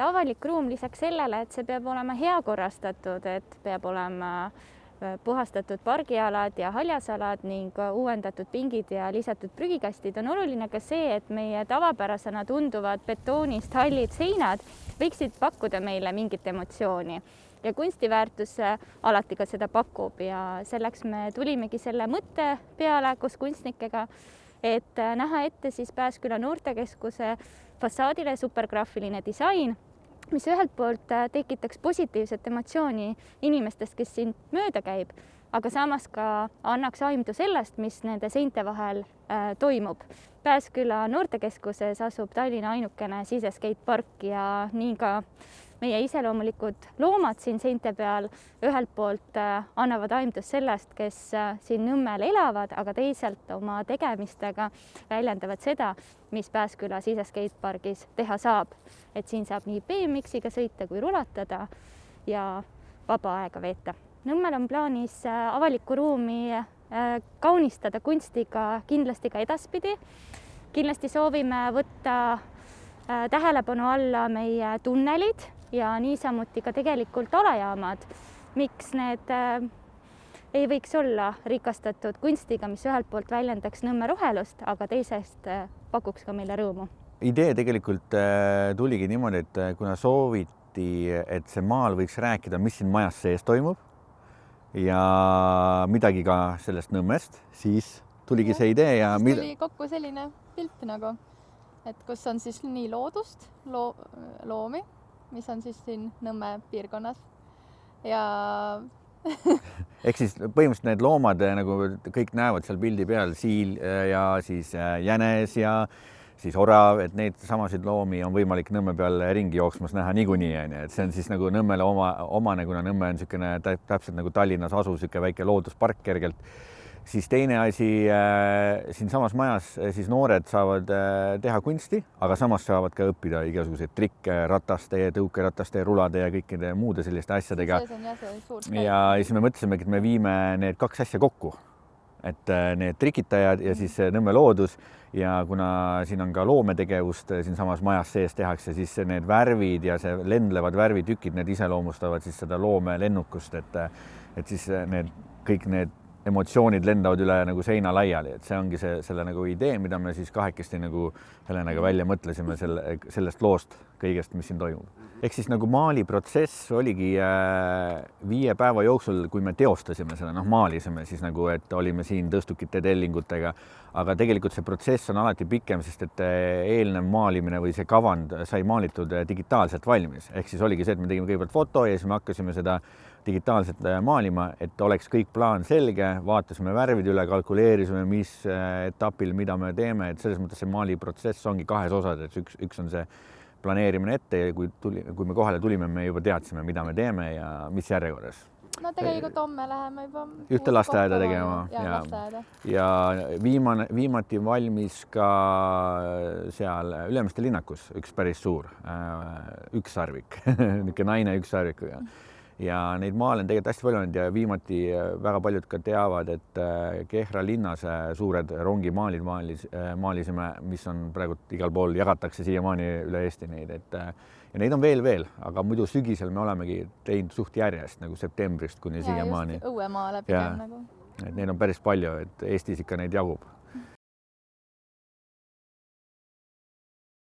avalik ruum lisaks sellele, et see peab olema hea korrastatud, et peab olema puhastatud pargialad ja haljasalad ning uuendatud pingid ja lisatud prügikastid, on oluline ka see, et meie tavapärasena tunduvad betoonist hallid seinad võiksid pakkuda meile mingit emotsiooni ja kunstiväärtus alati ka seda pakub ja selleks me tulimegi selle mõtte peale koos kunstnikega, et näha ette siis Pääsküla noortekeskuse fassaadile supergraafiline disain, mis ühelt poolt tekitaks positiivset emotsiooni inimestest, kes siin mööda käib, aga samas ka annaks aimdu sellest, mis nende seinte vahel toimub. Pääsküla noortekeskuses asub Tallinna ainukene siseskatepark ja nii ka meie iseloomulikud loomad siin seinte peal ühelt poolt annavad aimdust sellest, kes siin Nõmmel elavad, aga teisalt oma tegemistega väljendavad seda, mis Pääsküla siseskatepargis teha saab. Et siin saab nii BMX-iga sõita kui rulatada ja vaba aega veeta. Nõmmel on plaanis avalikku ruumi kaunistada kunstiga kindlasti ka edaspidi. Kindlasti soovime võtta tähelepanu alla meie tunnelid ja niisamuti ka tegelikult alajaamad, miks need ei võiks olla rikastatud kunstiga, mis ühelt poolt väljendaks Nõmme rohelust, aga teisest pakuks ka meile rõõmu. Idee tegelikult tuligi niimoodi, et kuna sooviti, et see maal võiks rääkida, mis siin majas sees toimub ja midagi ka sellest Nõmmest, siis tuligi see idee ja tuli kokku selline pilt nagu, et kus on siis nii loodust, loomi, mis on siis siin Nõmme piirkonnas ja ehk siis põhimõtteliselt need loomad nagu kõik näevad seal pildi peal, siil ja siis jänes ja siis orav, et neid samasid loomi on võimalik Nõmme peal ringi jooksmas näha niikuinii, et see on siis nagu Nõmmele omane, kuna Nõmme on niisugune täpselt nagu Tallinnas asuv niisugune väike looduspark kergelt. Siis teine asi, siin samas majas siis noored saavad teha kunsti, aga samas saavad ka õppida igasuguseid trikke, rataste, tõukerataste, rulade ja kõikide muude selliste asjadega. Ja siis me mõtlesimegi, et me viime need kaks asja kokku, et need trikitajad ja siis Nõmme loodus ja kuna siin on ka loometegevust siin samas majas sees tehakse, siis need värvid ja see lendlevad värvitükid, need iseloomustavad siis seda loome lennukust, et siis kõik need emotsioonid lendavad üle nagu seina laiali, et see ongi selle nagu idee, mida me siis kahekesti nagu Helenaga välja mõtlesime sellest loost kõigest, mis siin toimub. Ehk siis nagu maaliprotsess oligi 5 päeva jooksul, kui me teostasime seda, maalisime siis nagu, et olime siin tõstukite tellingutega, aga tegelikult see protsess on alati pikem, sest et eelnev maalimine või see kavand sai maalitud digitaalselt valmis. Ehk siis oligi see, et me tegime kõigepealt foto ja siis me hakkasime seda digitaalselt maalima, et oleks kõik plaan selge, vaatasime värvid üle, kalkuleerisime, mis etapil, mida me teeme, et selles mõttes see maaliprotsess ongi 2 osad, et üks on see planeerimine ette ja kui me kohale tulime, me juba teadsime, mida me teeme ja mis järjekorras. No tegelikult homme läheme juba ühte lasteaeda tegema ja viimati valmis ka seal Ülemiste linnakus üks päris suur ükssarvik, niisugune naine ükssarvikuga. Ja neid maale on tegelikult hästi palju olnud ja viimati väga paljud ka teavad, et Kehra linnas suured rongimaalid maalisime, mis on praegu igal pool, jagatakse siiamaani üle Eesti neid, ja neid on veel, aga muidu sügisel me olemegi teinud suht järjest nagu septembrist kuni siiamaani. Ja just õuemaale pigem nagu. Et neid on päris palju, et Eestis ikka neid jagub.